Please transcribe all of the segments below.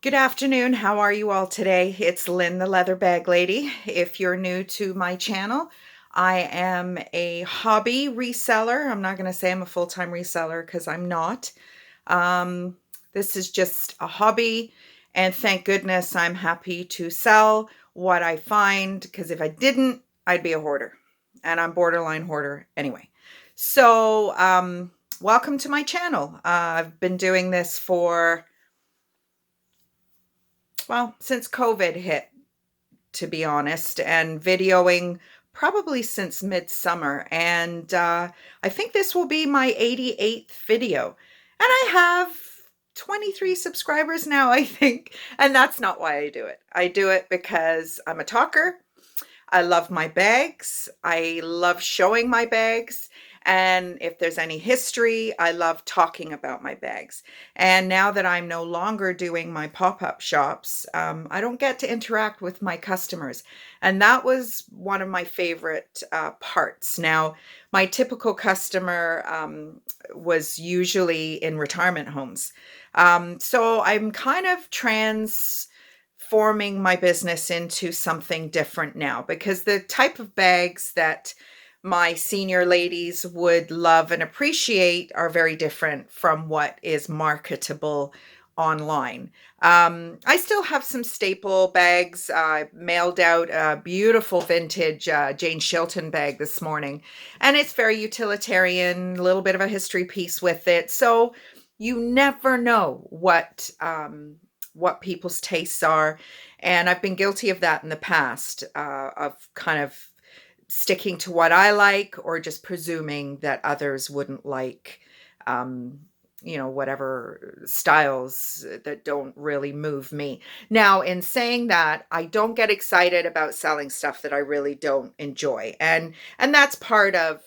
Good afternoon. How are you all today? It's Lynn, the leather bag lady. If you're new to my channel, I am a hobby reseller. I'm not going to say I'm a full-time reseller because I'm not. Um, this is just a hobby, and thank goodness I'm happy to sell what I find, because if I didn't, I'd be a hoarder, and I'm borderline hoarder anyway. So, welcome to my channel. I've been doing this for, well, since COVID hit, to be honest, and videoing probably since midsummer. And I think this will be my 88th video. And I have 23 subscribers now, I think. And that's not why I do it. I do it because I'm a talker. I love my bags. I love showing my bags. And if there's any history, I love talking about my bags. And now that I'm no longer doing my pop-up shops, I don't get to interact with my customers. And that was one of my favorite parts. Now, my typical customer was usually in retirement homes. So I'm kind of transforming my business into something different now, because the type of bags that my senior ladies would love and appreciate are very different from what is marketable online. I still have some staple bags. I mailed out a beautiful vintage Jane Shilton bag this morning, and it's very utilitarian, a little bit of a history piece with it. So you never know what people's tastes are. And I've been guilty of that in the past, of kind of sticking to what I like, or just presuming that others wouldn't like, um, whatever styles that don't really move me. Now, in saying that, I don't get excited about selling stuff that I really don't enjoy. And that's part of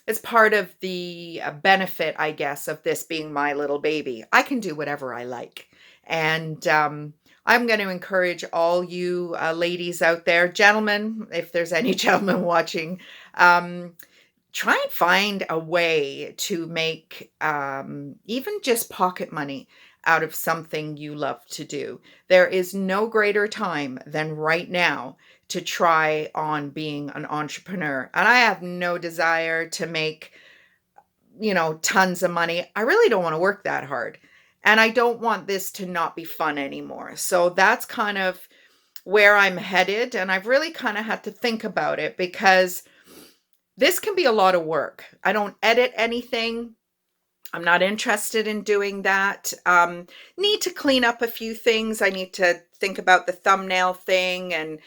it's part of the benefit, I guess, of this being my little baby. I can do whatever I like. And I'm going to encourage all you ladies out there, gentlemen, if there's any gentlemen watching, um, try and find a way to make even just pocket money out of something you love to do. There is no greater time than right now to try on being an entrepreneur. And I have no desire to make, tons of money. I really don't want to work that hard. And I don't want this to not be fun anymore. So that's kind of where I'm headed. And I've really kind of had to think about it, because this can be a lot of work. I don't edit anything. I'm not interested in doing that. Need to clean up a few things. I need to think about the thumbnail thing and,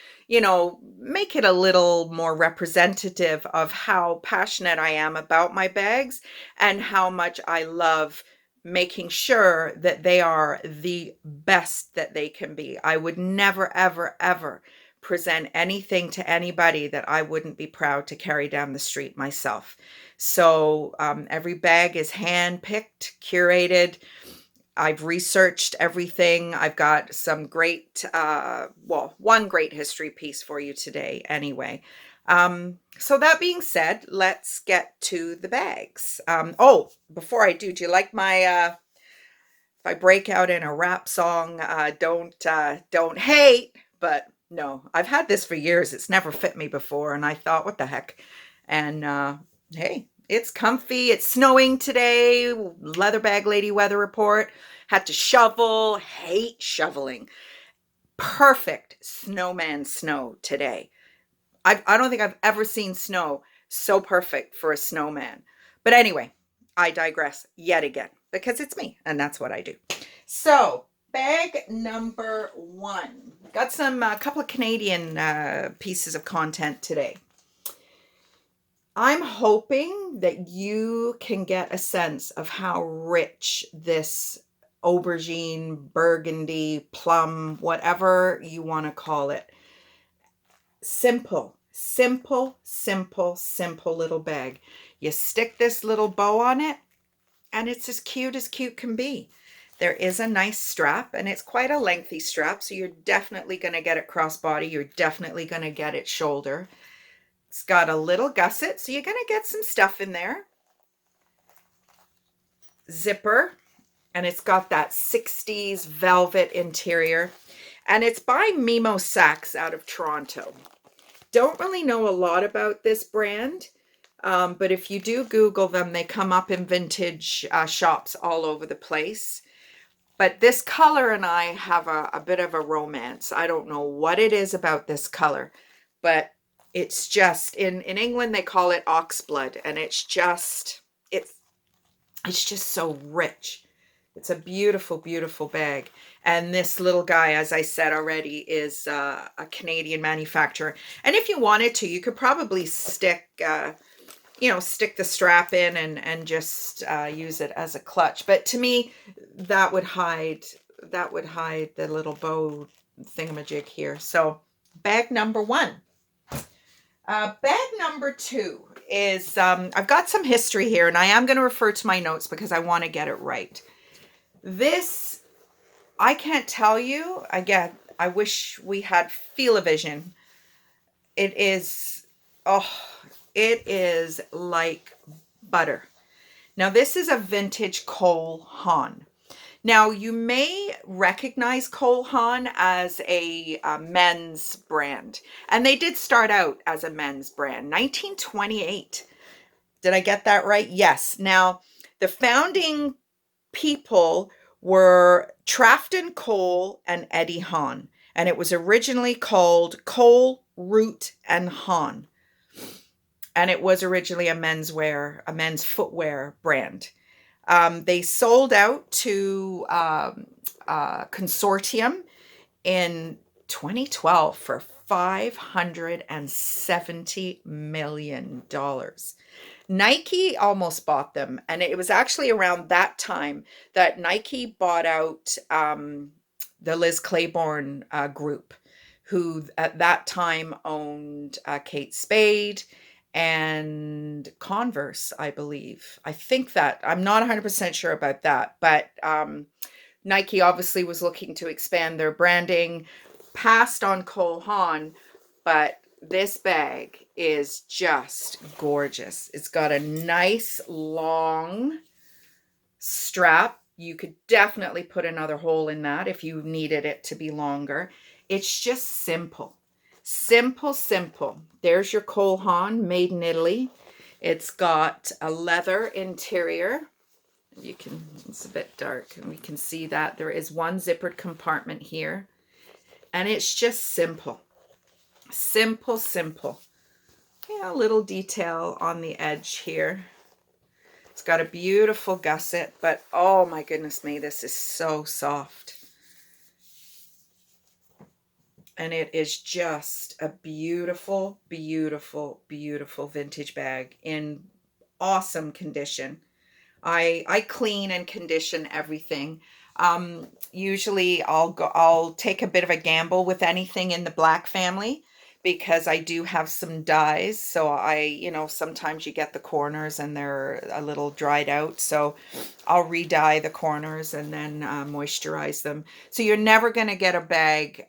make it a little more representative of how passionate I am about my bags and how much I love making sure that they are the best that they can be. I would never, ever, ever present anything to anybody that I wouldn't be proud to carry down the street myself. So every bag is hand-picked, curated. I've researched everything. I've got some great, one great history piece for you today anyway. So that being said, let's get to the bags. Before I do you like my, if I break out in a rap song, don't hate, but no, I've had this for years. It's never fit me before, and I thought, what the heck? And hey, it's comfy. It's snowing today. Leather bag lady weather report. Had to shovel. Hate shoveling. Perfect snowman snow today. I don't think I've ever seen snow so perfect for a snowman. But anyway, I digress yet again, because it's me and that's what I do. So, bag number one. Got some a couple of Canadian pieces of content today. I'm hoping that you can get a sense of how rich this aubergine, burgundy, plum, whatever you want to call it. Simple, simple, simple, simple little bag. You stick this little bow on it, and it's as cute can be. There is a nice strap, and it's quite a lengthy strap, so you're definitely going to get it crossbody. You're definitely going to get it shoulder. It's got a little gusset, so you're going to get some stuff in there. Zipper, and it's got that 60s velvet interior. And it's by Mimo Sacs out of Toronto. Don't really know a lot about this brand, but if you do Google them, they come up in vintage shops all over the place. But this color and I have a bit of a romance. I don't know what it is about this color, but it's just in England they call it oxblood, and it's it's just so rich. It's a beautiful, beautiful bag. And this little guy, as I said already, is a Canadian manufacturer. And if you wanted to, you could probably stick, stick the strap in and just use it as a clutch. But to me, that would hide the little bow thingamajig here. So bag number one. Bag number two is, I've got some history here, and I am going to refer to my notes because I want to get it right. This, I can't tell you. Again, I wish we had feel-o-vision. It is, oh, it is like butter. Now, this is a vintage Cole Haan. Now, you may recognize Cole Haan as a men's brand, and they did start out as a men's brand, 1928. Did I get that right? Yes. Now, the founding people were Trafton Cole and Eddie Haan, and it was originally called Cole, Root, and Haan, and it was originally a men's footwear brand. They sold out to consortium in 2012 for $570 million. Nike almost bought them, and it was actually around that time that Nike bought out the Liz Claiborne group, who at that time owned Kate Spade and Converse, I believe. I think that, I'm not 100% sure about that, but Nike obviously was looking to expand their branding, passed on Cole Haan, but this bag is just gorgeous. It's got a nice long strap. You could definitely put another hole in that if you needed it to be longer. It's just simple. Simple, simple. There's your Cole Haan, made in Italy. It's got a leather interior. It's a bit dark, and we can see that there is one zippered compartment here. And it's just simple. Simple, simple. Yeah, a little detail on the edge here. It's got a beautiful gusset, but oh my goodness me, this is so soft. And it is just a beautiful, beautiful, beautiful vintage bag in awesome condition. I clean and condition everything. Usually I'll take a bit of a gamble with anything in the black family because I do have some dyes. So sometimes you get the corners and they're a little dried out. So I'll re-dye the corners and then moisturize them. So you're never going to get a bag.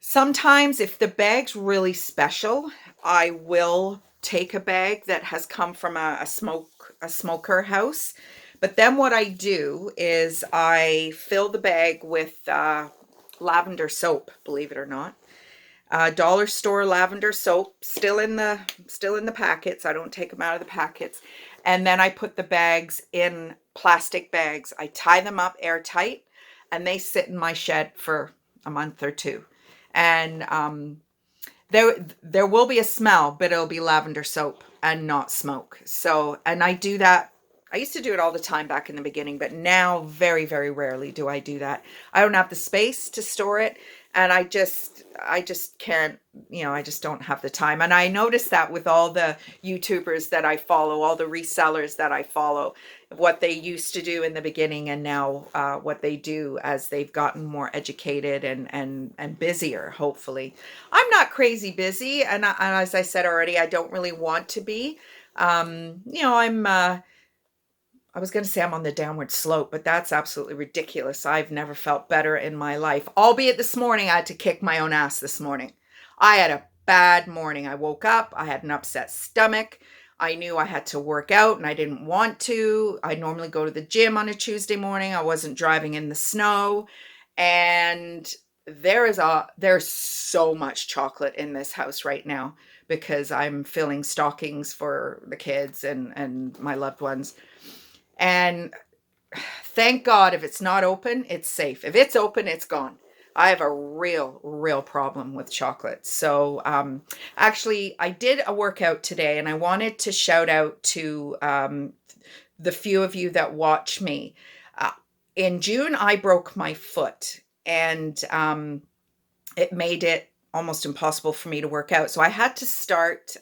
Sometimes if the bag's really special, I will take a bag that has come from a smoker house. But then what I do is I fill the bag with lavender soap, believe it or not. Dollar store lavender soap, still in the packets. I don't take them out of the packets. And then I put the bags in plastic bags. I tie them up airtight, and they sit in my shed for a month or two. And there will be a smell, but it'll be lavender soap and not smoke. So, and I do that. I used to do it all the time back in the beginning, but now very, very rarely do I do that. I don't have the space to store it, and I just can't, I just don't have the time. And I noticed that with all the YouTubers that I follow, all the resellers that I follow, what they used to do in the beginning and now what they do as they've gotten more educated and busier, hopefully. I'm not crazy busy, and as I said already, I don't really want to be. I was going to say I'm on the downward slope, but that's absolutely ridiculous. I've never felt better in my life. Albeit this morning, I had to kick my own ass this morning. I had a bad morning. I woke up, I had an upset stomach. I knew I had to work out and I didn't want to. I normally go to the gym on a Tuesday morning. I wasn't driving in the snow. And there's so much chocolate in this house right now because I'm filling stockings for the kids and my loved ones. And thank God if it's not open, it's safe. If it's open, it's gone. I have a real problem with chocolate. So actually, I did a workout today and I wanted to shout out to the few of you that watch me. Uh, in June, I broke my foot and it made it almost impossible for me to work out. So I had to start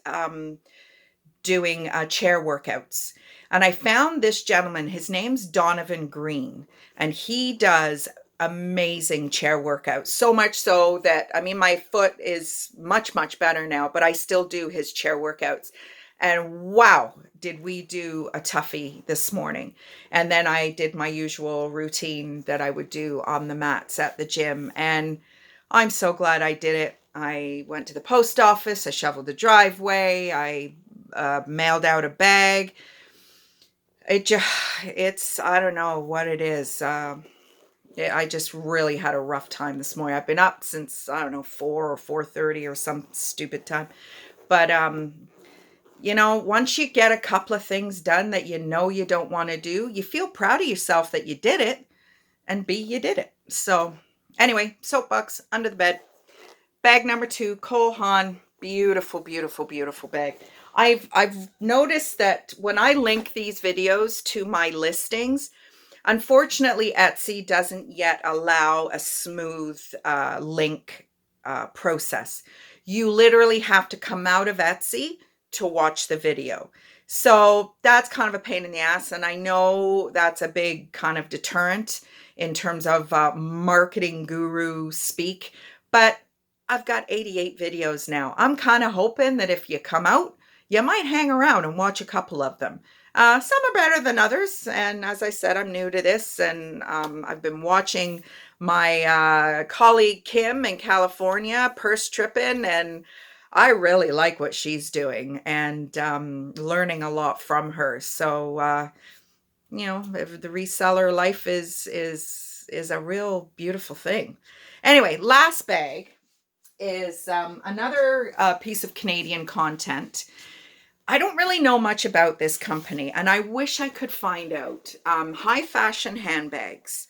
doing chair workouts. And I found this gentleman, his name's Donovan Green, and he does amazing chair workouts. So much so that, I mean, my foot is much better now, but I still do his chair workouts. And wow, did we do a toughie this morning. And then I did my usual routine that I would do on the mats at the gym. And I'm so glad I did it. I went to the post office, I shoveled the driveway, I mailed out a bag. It's, I don't know what it is. I just really had a rough time this morning. I've been up since, I don't know, 4 or 4:30 or some stupid time. But, you know, once you get a couple of things done that you know you don't want to do, you feel proud of yourself that you did it, and B, you did it. So anyway, soapbox under the bed. Bag number 2, Cole Haan. Beautiful bag. I've noticed that when I link these videos to my listings, unfortunately, Etsy doesn't yet allow a smooth link process. You literally have to come out of Etsy to watch the video. So that's kind of a pain in the ass. And I know that's a big kind of deterrent in terms of marketing guru speak. But I've got 88 videos now. I'm kind of hoping that if you come out, you might hang around and watch a couple of them. Some are better than others. And as I said, I'm new to this. And I've been watching my colleague Kim in California purse tripping. And I really like what she's doing and learning a lot from her. So, you know, the reseller life is a real beautiful thing. Anyway, last bag is another piece of Canadian content. I don't really know much about this company, and I wish I could find out. High Fashion Handbags.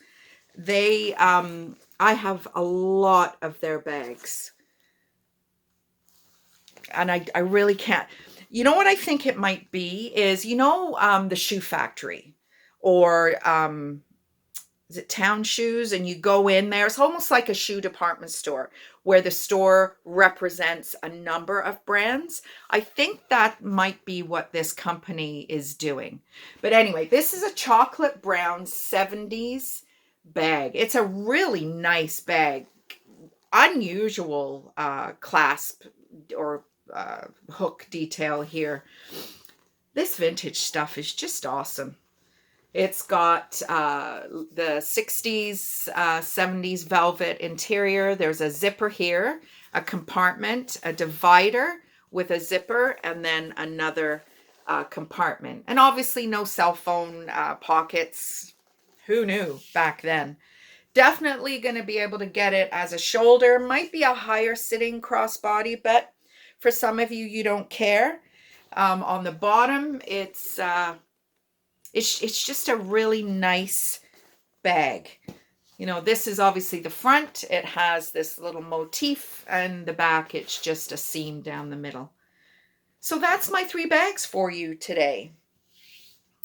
They, I have a lot of their bags, and I really can't. You know what I think it might be is, you know, the Shoe Factory, or is it Town Shoes? And you go in there. It's almost like a shoe department store where the store represents a number of brands. I think that might be what this company is doing. But anyway, this is a chocolate brown 70s bag. It's a really nice bag. Unusual clasp or hook detail here. This vintage stuff is just awesome. It's got the 60s, 70s velvet interior. There's a zipper here, a compartment, a divider with a zipper, and then another compartment. And obviously no cell phone pockets. Who knew back then? Definitely going to be able to get it as a shoulder. Might be a higher sitting crossbody, but for some of you, you don't care. On the bottom, it's just a really nice bag. You know, this is obviously the front. It has this little motif, and the back, it's just a seam down the middle. So that's my 3 bags for you today.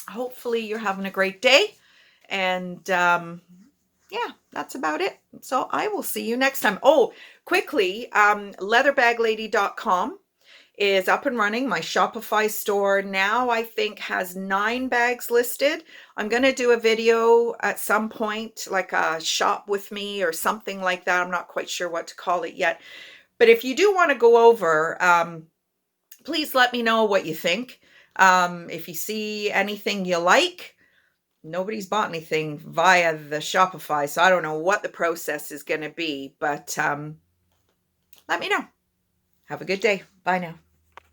Hopefully you're having a great day. And yeah, that's about it. So I will see you next time. Oh, quickly, leatherbag-lady.com is up and running. My Shopify store now, I think, has 9 bags listed. I'm going to do a video at some point, like a shop with me or something like that. I'm not quite sure what to call it yet. But if you do want to go over, please let me know what you think. If you see anything you like, nobody's bought anything via the Shopify, so I don't know what the process is going to be, but let me know. Have a good day. Bye now.